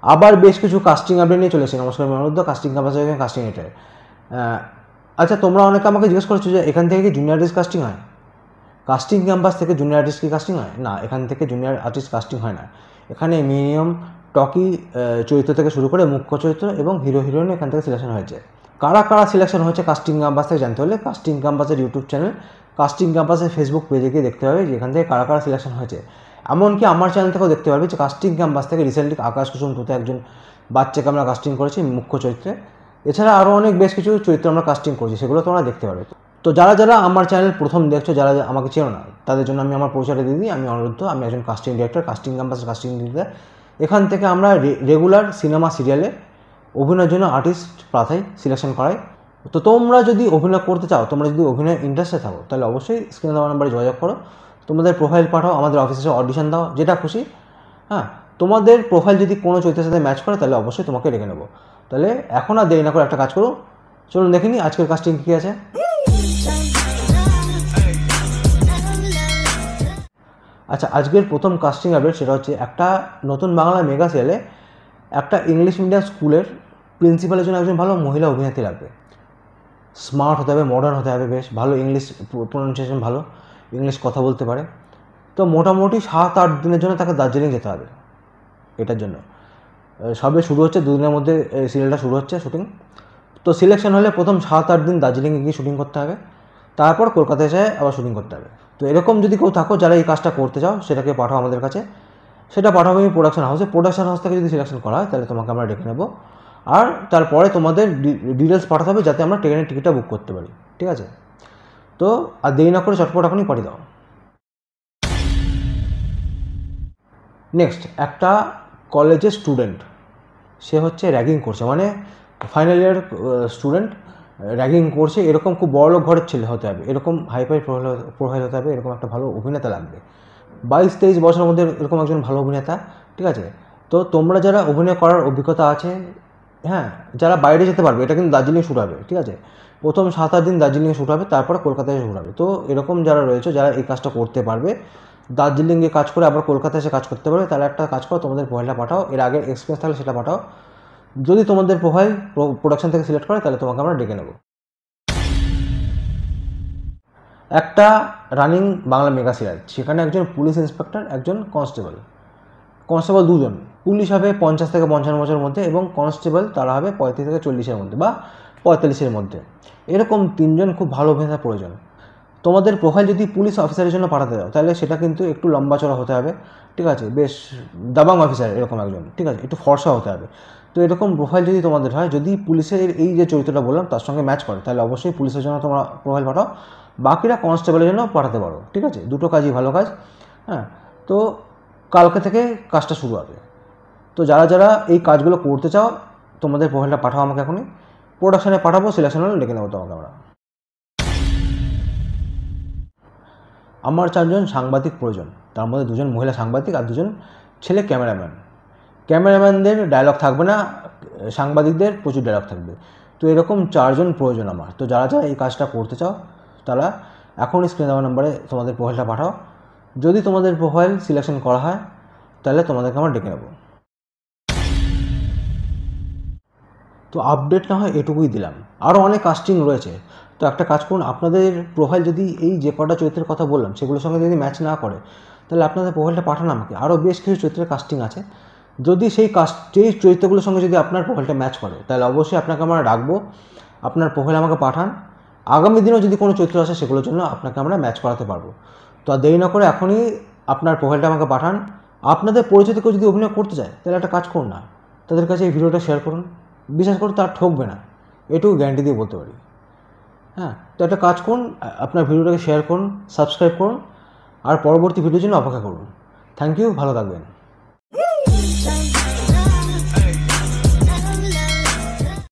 আবার বেশ কিছু কাস্টিং আপডেট নিয়ে চলে এসেছি। নমস্কার, আমি অনুরোধ, কাস্টিং ক্যাম্পাসে কাস্টিং এটাই। আচ্ছা, তোমরা অনেকে আমাকে জিজ্ঞেস করছো যে এখান থেকে কি জুনিয়র আর্টিস্ট কাস্টিং হয়? কাস্টিং ক্যাম্পাস থেকে জুনিয়র আর্টিস্ট কি কাস্টিং হয়? না, এখান থেকে জুনিয়র আর্টিস্ট কাস্টিং হয় না। এখানে মিনিমাম টকি চরিত্র থেকে শুরু করে মুখ্য চরিত্র এবং হিরো হিরোইন এখান থেকে সিলেকশন হয়েছে। কারা কারা সিলেকশন হয়েছে কাস্টিং ক্যাম্পাস থেকে জানতে হলে কাস্টিং ক্যাম্পাসের ইউটিউব চ্যানেল, কাস্টিং ক্যাম্পাসের ফেসবুক পেজে গিয়ে দেখতে পাবে যে এখান থেকে কারা কারা সিলেকশন হয়েছে। এমনকি আমার চ্যানেল থেকেও দেখতে পারবে যে কাস্টিং ক্যাম্পাস থেকে রিসেন্টলি আকাশ কুসুম টুতে একজন বাচ্চাকে আমরা কাস্টিং করেছি মুখ্য চরিত্রে। এছাড়া আরও অনেক বেশ কিছু চরিত্র আমরা কাস্টিং করছি, সেগুলো তোমরা দেখতে পারবে। তো যারা যারা আমার চ্যানেল প্রথম দেখছো, যারা আমাকে চেনো না, তাদের জন্য আমি আমার পরিচয়টা দিয়ে দিই। আমি অনুরোধ, আমি একজন কাস্টিং ডিরেক্টর, কাস্টিং ক্যাম্পাসের কাস্টিং ডিরেক্টর। এখান থেকে আমরা রেগুলার সিনেমা সিরিয়ালে অভিনয়ের জন্য আর্টিস্ট পাঠাই, সিলেকশন করাই। তো তোমরা যদি অভিনয় করতে চাও, তোমরা যদি অভিনয় ইন্টারেস্টে থাকো, তাহলে অবশ্যই স্ক্রিনে দেওয়া নাম্বারে যোগাযোগ করো। তোমাদের প্রোফাইল পাঠাও, আমাদের অফিসে অডিশন দাও, যেটা খুশি। হ্যাঁ, তোমাদের প্রোফাইল যদি কোনো চরিত্রের সাথে ম্যাচ করে তাহলে অবশ্যই তোমাকে রেখে নেবো। তাহলে এখন আর দেরি না করে একটা কাজ করো, চলুন দেখে নিই আজকের কাস্টিং কী আছে। আচ্ছা, আজকের প্রথম কাস্টিং আপডেট সেটা হচ্ছে একটা নতুন বাংলা মেগা সিরিয়ালে একটা ইংলিশ মিডিয়াম স্কুলের প্রিন্সিপালের জন্য একজন ভালো মহিলা অভিনেত্রী লাগবে। স্মার্ট হতে হবে, মডার্ন হতে হবে, বেশ ভালো ইংলিশ প্রোনাউন্সিয়েশন, ভালো ইংলিশ কথা বলতে পারে। তো মোটামুটি 7-8 দিনের জন্য তাকে দার্জিলিং যেতে হবে। এটার জন্য সবে শুরু হচ্ছে, 2 দিনের মধ্যে সিরিয়ালটা শুরু হচ্ছে শুটিং। তো সিলেকশন হলে প্রথম 7-8 দিন দার্জিলিংয়ে গিয়ে শুটিং করতে হবে, তারপর কলকাতায় এসে আবার শুটিং করতে হবে। তো এরকম যদি কেউ থাকো যারা এই কাজটা করতে চাও, সেটাকে পাঠাও আমাদের কাছে। সেটা পাঠাবো আমি প্রোডাকশন হাউসে। প্রোডাকশন হাউস থেকে যদি সিলেকশন করা হয় তাহলে তোমাকে আমরা ডেকে নেবো, আর তারপরে তোমাদের ডিটেলস পাঠাতে হবে যাতে আমরা ট্রেনের টিকিটটা বুক করতে পারি। ঠিক আছে? তো আর দেরি না করে চটপট এখনই পাঠিয়ে দাও। নেক্সট, একটা কলেজের স্টুডেন্ট, সে হচ্ছে র্যাগিং করছে, মানে ফাইনাল ইয়ার স্টুডেন্ট র্যাগিং করছে, এরকম খুব বড়লোক ঘরের ছেলে হতে হবে, এরকম হাইফাই প্রোফাইল হতে হবে, এরকম একটা ভালো অভিনেতা লাগবে। 22-23 বছরের মধ্যে এরকম একজন ভালো অভিনেতা। ঠিক আছে? তো তোমরা যারা অভিনয় করার অভিজ্ঞতা আছে, হ্যাঁ, যারা বাইরে যেতে পারবে, এটা কিন্তু দার্জিলিং শ্যুট হবে। ঠিক আছে? প্রথম 7-8 দিন দার্জিলিংয়ে শ্যুট হবে, তারপরে কলকাতায় শ্যুট হবে। তো এরকম যারা রয়েছে, যারা এই কাজটা করতে পারবে, দার্জিলিংয়ে কাজ করে আবার কলকাতায় এসে কাজ করতে পারবে, তাহলে একটা কাজ করো, তোমাদের প্রোফাইলটা পাঠাও। এর আগে এক্সপিরিয়েন্স থাকলে সেটা পাঠাও। যদি তোমাদের প্রোফাইল প্রোডাকশন থেকে সিলেক্ট করে তাহলে তোমাকে আমরা ডেকে নেব। একটা রানিং বাংলা মেগা সিরিয়াল, সেখানে একজন পুলিশ ইন্সপেক্টর, একজন কনস্টেবল 2জন। পুলিশ হবে 50 থেকে 55 বছরের মধ্যে এবং কনস্টেবল তারা হবে 35 থেকে 40-এর মধ্যে বা 45-এর মধ্যে। এরকম 3জন খুব ভালো অভিনেতার প্রয়োজন। তোমাদের প্রোফাইল যদি পুলিশ অফিসারের জন্য পাঠাতে যাও তাহলে সেটা কিন্তু একটু লম্বা চড়া হতে হবে। ঠিক আছে? বেশ দাবাং অফিসার এরকম একজন। ঠিক আছে? একটু ফর্সা হতে হবে। তো এরকম প্রোফাইল যদি তোমাদের হয়, যদি পুলিশের এই যে চরিত্রটা বললাম তার সঙ্গে ম্যাচ করে, তাহলে অবশ্যই পুলিশের জন্য তোমরা প্রোফাইল পাঠাও। বাকিরা কনস্টেবলের জন্য পাঠাতে পারো। ঠিক আছে? দুটো কাজই ভালো কাজ। হ্যাঁ, তো কালকে থেকে কাজটা শুরু হবে। তো যারা যারা এই কাজগুলো করতে চাও, তোমাদের প্রোফাইলটা পাঠাও আমাকে এখনই। প্রোডাকশানে পাঠাবো, সিলেকশন হলে ডেকে নেবো তোমাকে আমরা। আমার 4জন সাংবাদিক প্রয়োজন, তার মধ্যে 2জন মহিলা সাংবাদিক আর 2জন ছেলে ক্যামেরাম্যান। ক্যামেরাম্যানদের ডায়লগ থাকবে না, সাংবাদিকদের প্রচুর ডায়লগ থাকবে। তো এরকম 4জন প্রয়োজন আমার। তো যারা যারা এই কাজটা করতে চাও তারা এখনই স্ক্রিনে দেওয়া নাম্বারে তোমাদের প্রোফাইলটা পাঠাও। যদি তোমাদের প্রোফাইল সিলেকশন করা হয় তাহলে তোমাদেরকে আমরা ডেকে নেব। তো আপডেট না হয় এটুকুই দিলাম, আরও অনেক কাস্টিং রয়েছে। তো একটা কাজ করুন, আপনাদের প্রোফাইল যদি এই যে কটা চরিত্রের কথা বললাম সেগুলোর সঙ্গে যদি ম্যাচ না করে তাহলে আপনাদের প্রোফাইলটা পাঠান আমাকে। আরও বেশ কিছু চরিত্রের কাস্টিং আছে, যদি সেই চরিত্রগুলোর সঙ্গে যদি আপনার প্রোফাইলটা ম্যাচ করে তাহলে অবশ্যই আপনাকে আমরা ডাকবো, আপনার প্রোফাইল আমাকে পাঠান। আগামী দিনেও যদি কোনো চরিত্র আসে সেগুলোর জন্য আপনাকে আমরা ম্যাচ করাতে পারবো। তো আর দেরি না করে এখনই আপনার প্রোফাইলটা আমাকে পাঠান। আপনাদের পরিচিত কেউ যদি অভিনয় করতে চায় তাহলে একটা কাজ করুন না, তাদের কাছে এই ভিডিওটা শেয়ার করুন, বিশ্বাস করুন তার ঠকবে না, এটুকু গ্যারান্টি দিয়ে বলতে পারি। হ্যাঁ, তো একটা কাজ করুন, আপনার ভিডিওটাকে শেয়ার করুন, সাবস্ক্রাইব করুন আর পরবর্তী ভিডিওর জন্য অপেক্ষা করুন। থ্যাংক ইউ, ভালো থাকবেন।